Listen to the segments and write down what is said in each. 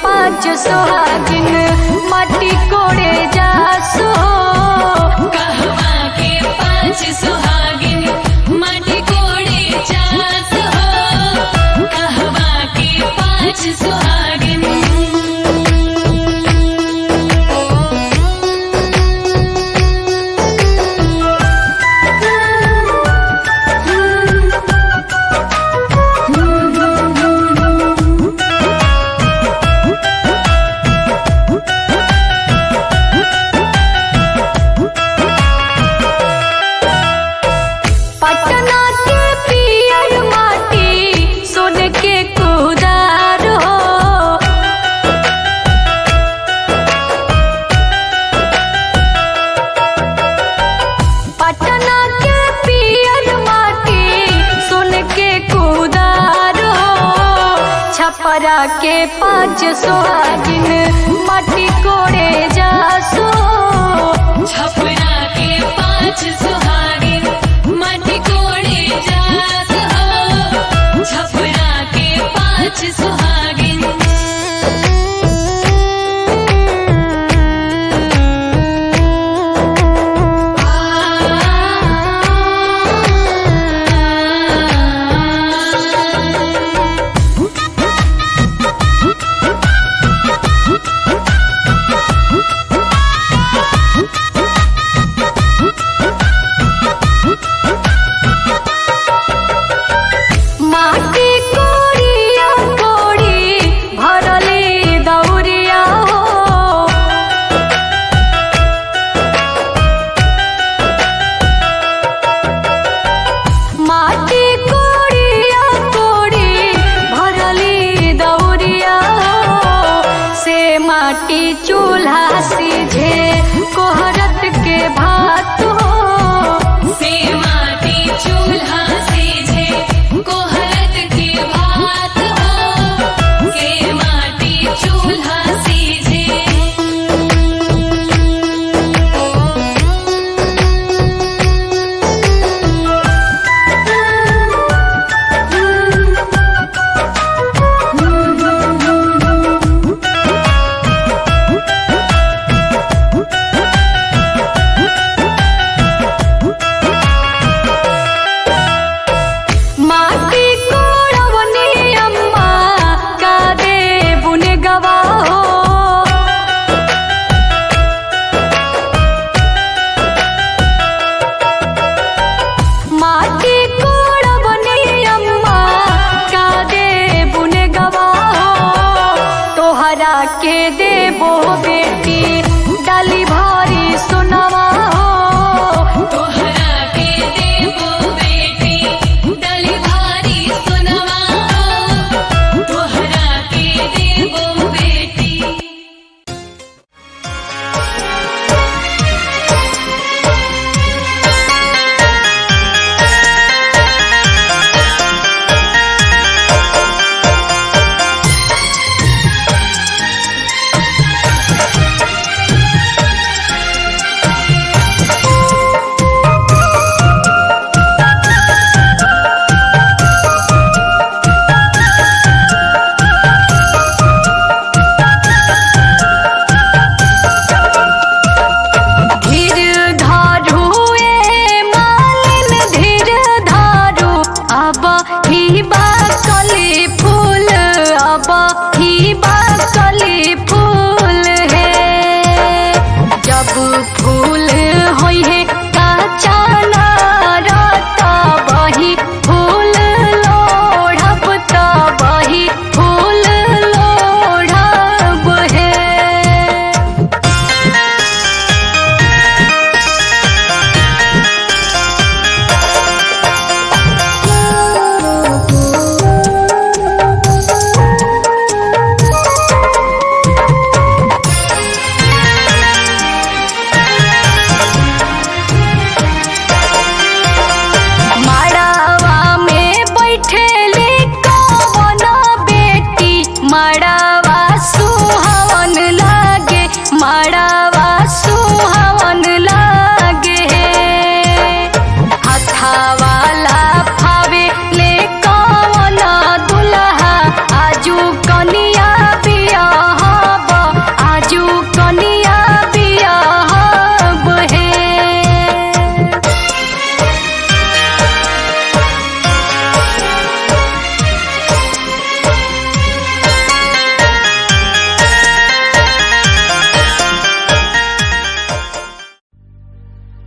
पाँच सुहागिन माटी कोड़े जासो। कहवा के पाँच सुहागिन माटी कोड़े जासो। कहवा के पाँच सुहागिन छपरा के पाँच सुहागिन माटी कोड़े जासो। छपरा के पाँच सुहागिन माटी कोड़े जासो। छपरा के पाँच सुहागिन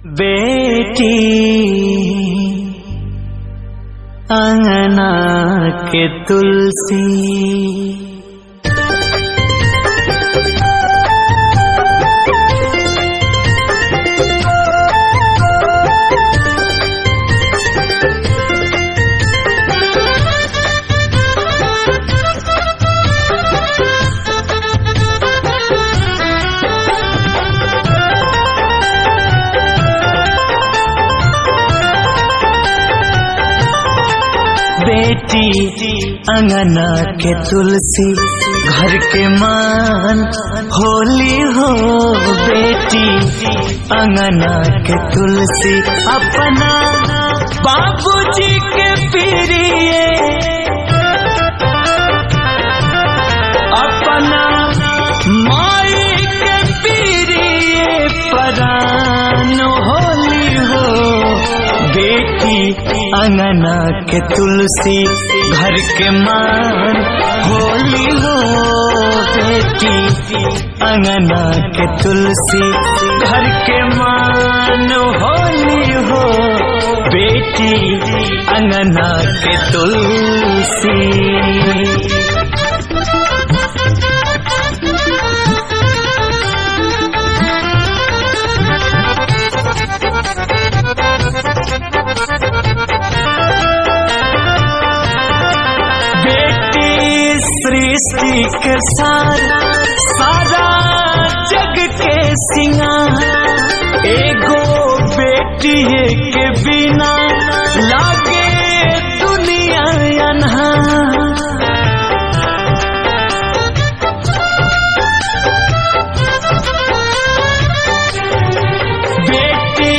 बेटी अंगना के तुलसी। बेटी अंगना के तुलसी घर के मान होली हो। बेटी अंगना के तुलसी अपना बाबूजी के पीरिए, अपना माई के पीरिए परान होली हो। बेटी अंगना के तुलसी घर के मान होली हो। बेटी अंगना के तुलसी घर के मान होली हो। बेटी अंगना के तुलसी। सृष्टि के सारा जग के सिंगार। एगो बेटी के बिना लागे दुनिया अन्हार। बेटी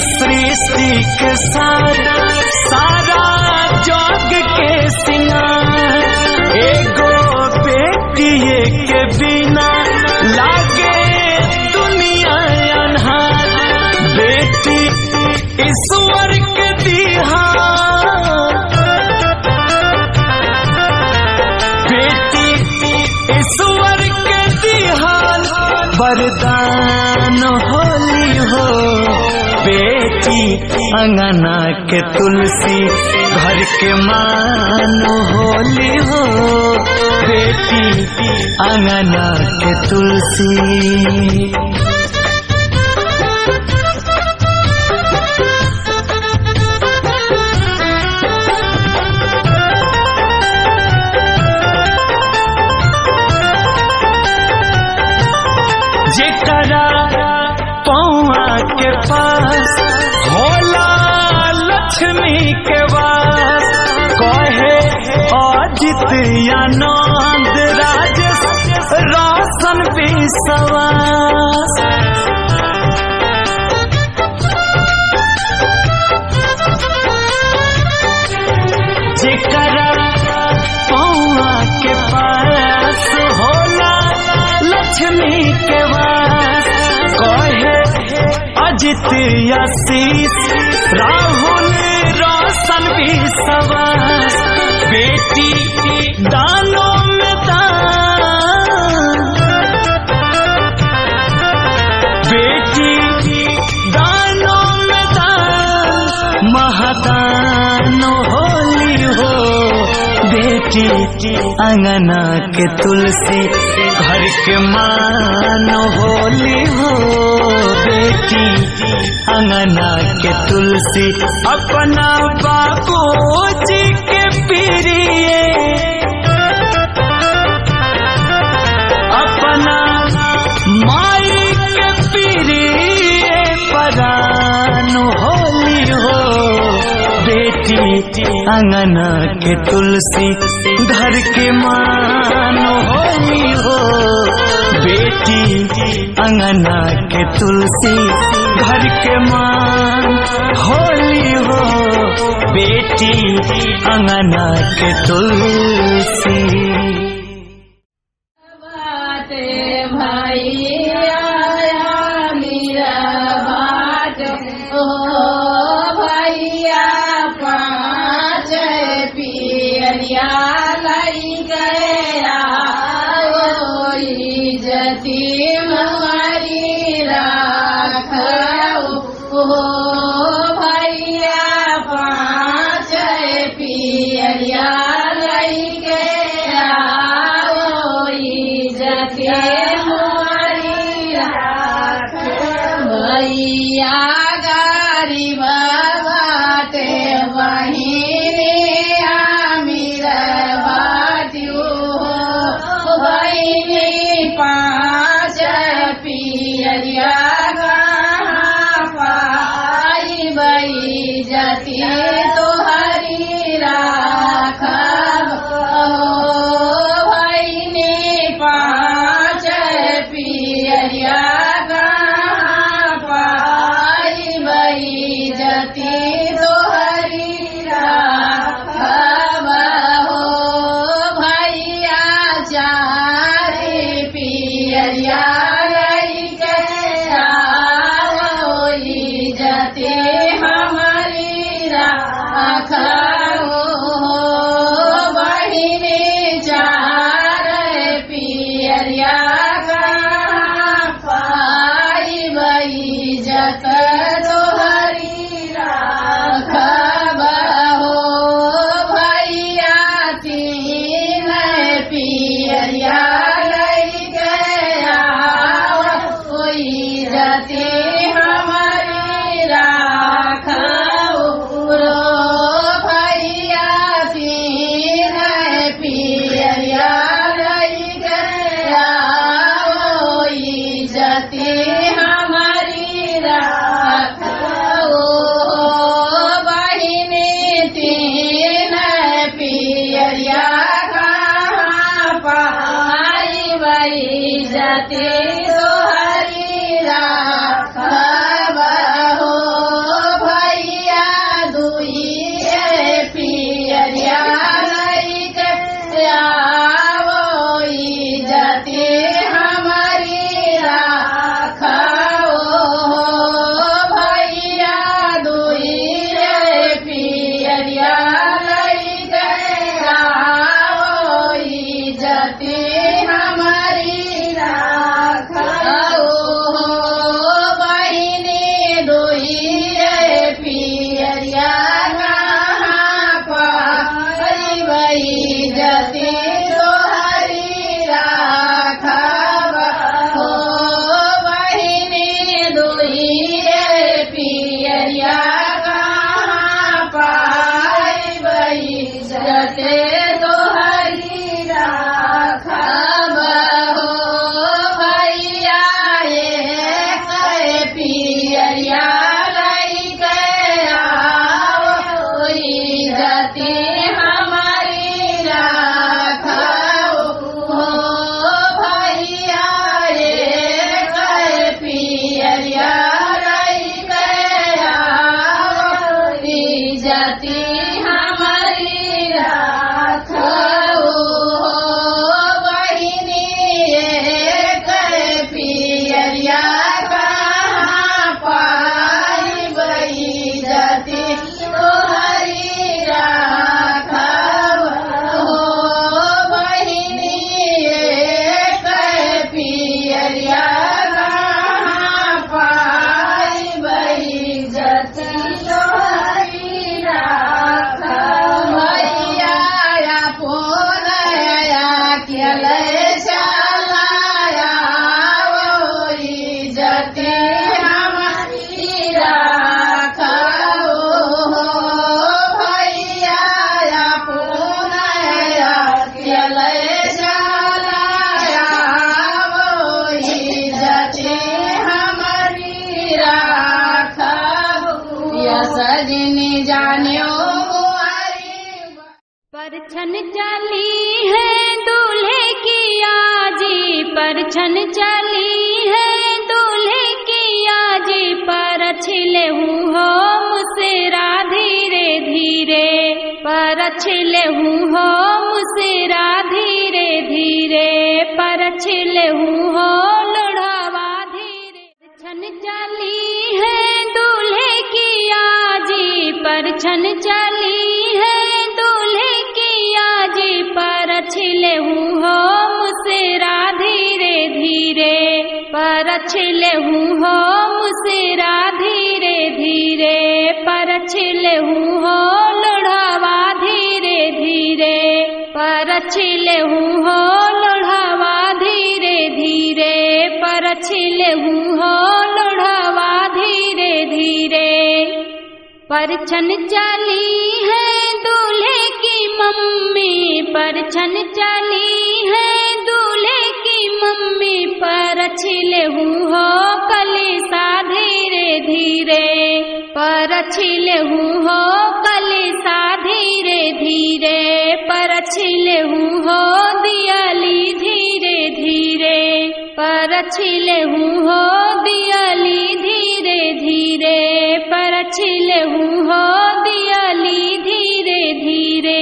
सृष्टि के सारा जग के सिंगार। एगो बेटी के बिना लागे दुनिया अन्हार। बेटी ईश्वर के दिहा, बेटी ईश्वर के दिहा वरदान होली हो। बेटी अंगना के तुलसी घर के मान होली हो। बेटी अंगना के तुलसी। जेकरा पौआ के पास होला लक्ष्मी के वास। कहे अजित आनंद राजेश रोशन विश्वास। जेकरा पौआ के पास होला लक्ष्मी के वास। कहे अजित आशीष राहुल रोशन विश्वास। बेटी दानों में दान, बेटी दानों में दान महादान होली हो। बेटी अंगना के तुलसी घर के मान होली हो। बेटी अंगना के तुलसी अपना बाबूजी के पीरिए, अपना माई के पीरिए परान होली हो। बेटी अंगना के तुलसी घर के मान होली हो। बेटी अंगना के तुलसी घर के मान होली हो। बेटी अंगना के तुलसी। भैया गरीब बाटे बहिनी अमीर बाटियो बहिनी पाँच पियरिया कहाँ पाइबै जति तोहरी राखब बहिनी पाँच पियरिया कहाँ पाइबै जति तोहरी राखब हो भैया चारि पियरिया लैके आओ जति हमारी राखब हो बहिनी चार पियरिया कहाँ पाइबै जत तोहरी राखब हो भैया तीन पियरिया लैके आओ जति हमारी राखब रो भैया तीन पियरिया लैके आओ जति हमारी राखब बहिनी तीन पियरिया कहाँ पाइबै जति तोहरी राखब हो भैया दुई पियरिया लैके आओ जति हमारी राखब हो भैया दुई पियरिया लैके आओ जति हमारी राखब हो बहिनी दुई पियरिया कहाँ पाइबै जति तोहरी राखब हो बहिनी दुई पियरिया कहाँ पाइबै जति तोहरी राखब हो भैया एक पियरिया लैके आओ जति हमारी राखब हो भैया एक पियरिया लैके आओ जति हमारी राखब हो बहिनी एक पियरिया कहाँ पाइबै जति तोहरी राखब हो बहिनी एक पियरिया कहाँ पाइबै जति तोहरी राखब भैया पोन अकेले चलाया जति हमारी राखब हो भैया पोन अकेले चलाया जति हमारी राखब सजनी जानियो परछन चली है दूल्हे की आजी परछन चली है दूल्हे की आजी पर छिले हो मुसरा धीरे धीरे पर छिले हो मुसरा धीरे धीरे पर छिले हो लोढ़ावा धीरे परछन चली है दूल्हे की आजी परछन चली है दूल्हे की आजी पर छिले हो मुसरा धीरे धीरे पर छिले हो मुसरा धीरे धीरे पर छिले हो लोढ़ावा धीरे धीरे पर छिले हो लोढ़ावा धीरे धीरे पर छिले हो लोढ़ावा धीरे परछन चली है दूल्हे की मम्मी, परछन चली है दूल्हे की मम्मी, पर छिले हो कलिसा धीरे धीरे, पर छिले हो कलिसा धीरे धीरे, पर छिले हो दियाली धीरे धीरे, पर छिले हो दियाली धीरे धीरे, पर छिले हो दियाली धीरे धीरे।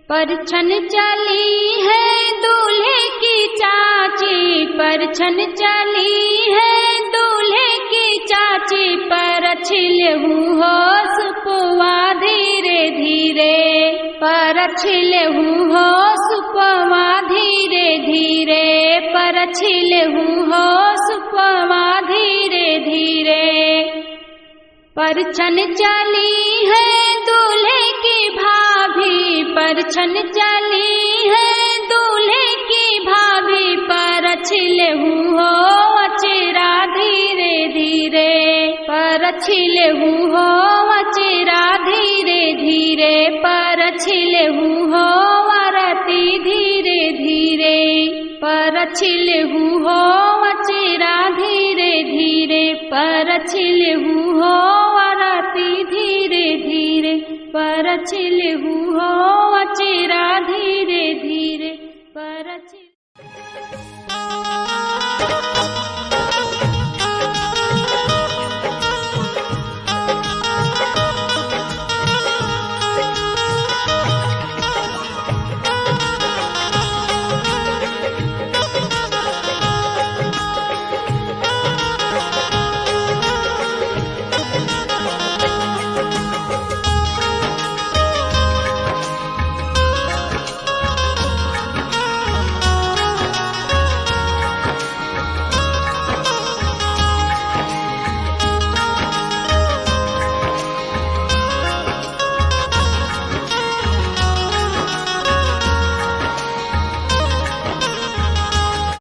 परछन चली है दूल्हे की चाची, परछन चली है दूल्हे की चाची, पर छिले हो सुपवा धीरे धीरे, पर छिले हो सुपवा धीरे धीरे, पर छिले हो सुपवा धीरे धीरे। परछन चली है दूल्हे की भाभी, परछन चली है दूल्हे की भाभी, पर छिले हो अचेरा धीरे धीरे, पर छिले हो अचेरा धीरे धीरे, पर छिले हो आरती धीरे धीरे, पर छिले हो अचेरा धीरे धीरे, पर छिले हो आरती धीरे धीरे, पर छिले हो अचेरा धीरे धीरे, पर